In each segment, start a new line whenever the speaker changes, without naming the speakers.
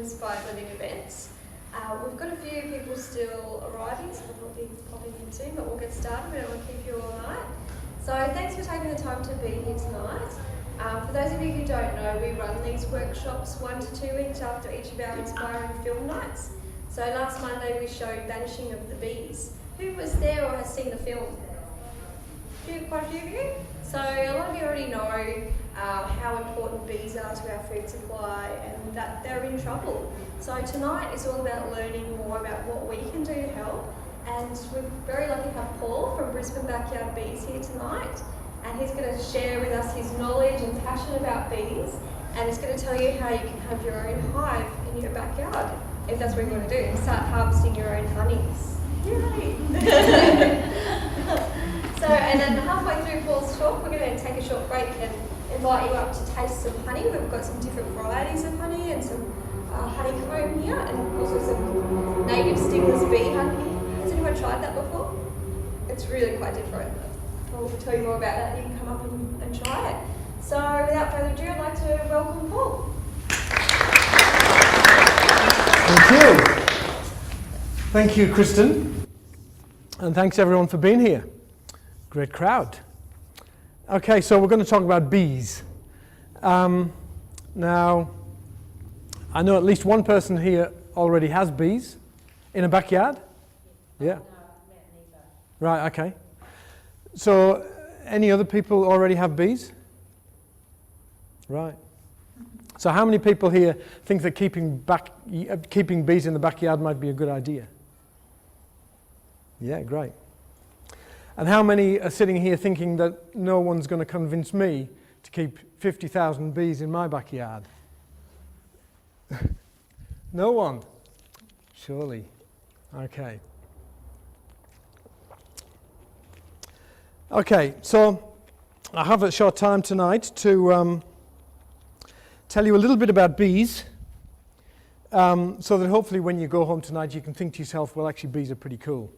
Inspired Living events. We've got a few people still arriving, so they'll be popping in soon, but we'll get started. We don't want to keep you all night. So thanks for taking the time to be here tonight. For those of you who don't know, we run these workshops 1 to 2 weeks after each of our inspiring film nights. So last Monday we showed Vanishing of the Bees. Who was there or has seen the film? Quite a few of you? So a lot of you already know how important bees are to our food supply and that they're in trouble. So tonight is all about learning more about what we can do to help. And we're very lucky to have Paul from Brisbane Backyard Bees here tonight. And he's going to share with us his knowledge and passion about bees. And he's going to tell you how you can have your own hive in your backyard, if that's what you want to do, and start harvesting your own honeys. Yay! So, and then halfway through Paul's talk, we're going to take a short break and invite you up to taste some honey. We've got some different varieties of honey and some honeycomb here, and also some native stingless bee honey. Has anyone tried that before? It's really quite different. We'll tell you more about that. You can come up and try it. So, without further ado, I'd like to welcome Paul.
Thank you. Thank you, Kristen. And thanks everyone for being here. Great crowd. Okay, so we're going to talk about bees. Now, I know at least one person here already has bees in a backyard. Yeah. Right, okay. So, any other people already have bees? Right. So how many people here think that keeping bees in the backyard might be a good idea? Yeah, great. And how many are sitting here thinking that no one's going to convince me to keep 50,000 bees in my backyard? No one? Surely. Okay. Okay, so I have a short time tonight to tell you a little bit about bees, so that hopefully when you go home tonight you can think to yourself, well, actually bees are pretty cool.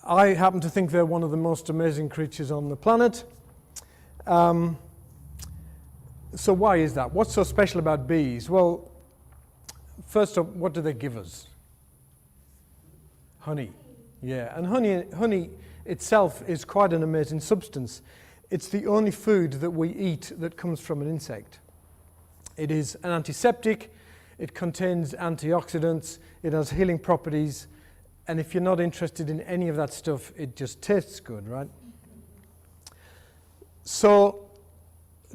I happen to think they're one of the most amazing creatures on the planet. So why is that? What's so special about bees? Well, first up, what do they give us? Honey. Yeah, and honey itself is quite an amazing substance. It's the only food that we eat that comes from an insect. It is an antiseptic, it contains antioxidants, it has healing properties, and if you're not interested in any of that stuff, it just tastes good, right? So,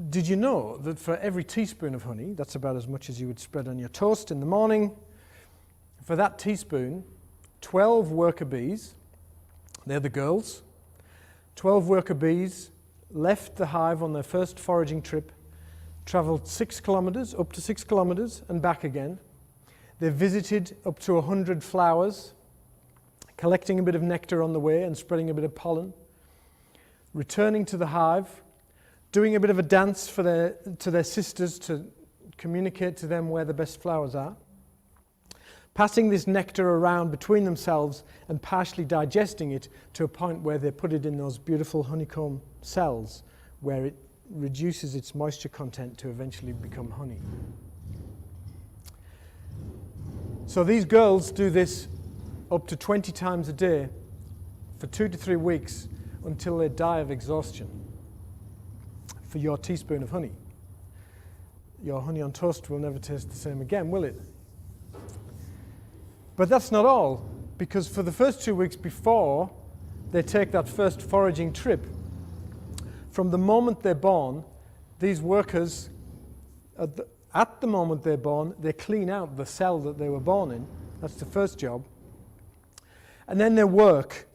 did you know that for every teaspoon of honey, that's about as much as you would spread on your toast in the morning, for that teaspoon, 12 worker bees, they're the girls, 12 worker bees left the hive on their first foraging trip, travelled 6 kilometres, up to 6 kilometres and back again. They visited up to 100 flowers, collecting a bit of nectar on the way and spreading a bit of pollen, returning to the hive, doing a bit of a dance to their sisters to communicate to them where the best flowers are, passing this nectar around between themselves and partially digesting it to a point where they put it in those beautiful honeycomb cells where it reduces its moisture content to eventually become honey. So these girls do this up to 20 times a day for 2 to 3 weeks until they die of exhaustion for your teaspoon of honey. Your honey on toast will never taste the same again, will it? But that's not all, because for the first 2 weeks before they take that first foraging trip, from the moment they're born, these workers, at the moment they're born, they clean out the cell that they were born in. That's the first job. And then they work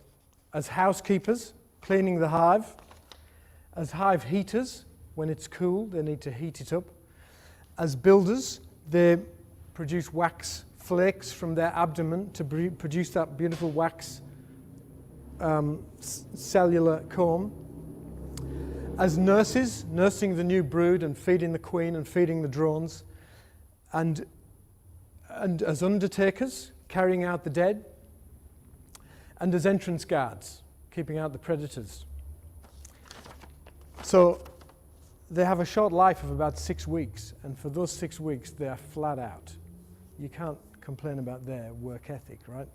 as housekeepers, cleaning the hive, as hive heaters. When it's cool, they need to heat it up. As builders, they produce wax flakes from their abdomen to produce that beautiful wax cellular comb. As nurses, nursing the new brood and feeding the queen and feeding the drones. And as undertakers, carrying out the dead. And as entrance guards, keeping out the predators. So they have a short life of about 6 weeks, and for those 6 weeks they are flat out. You can't complain about their work ethic, right?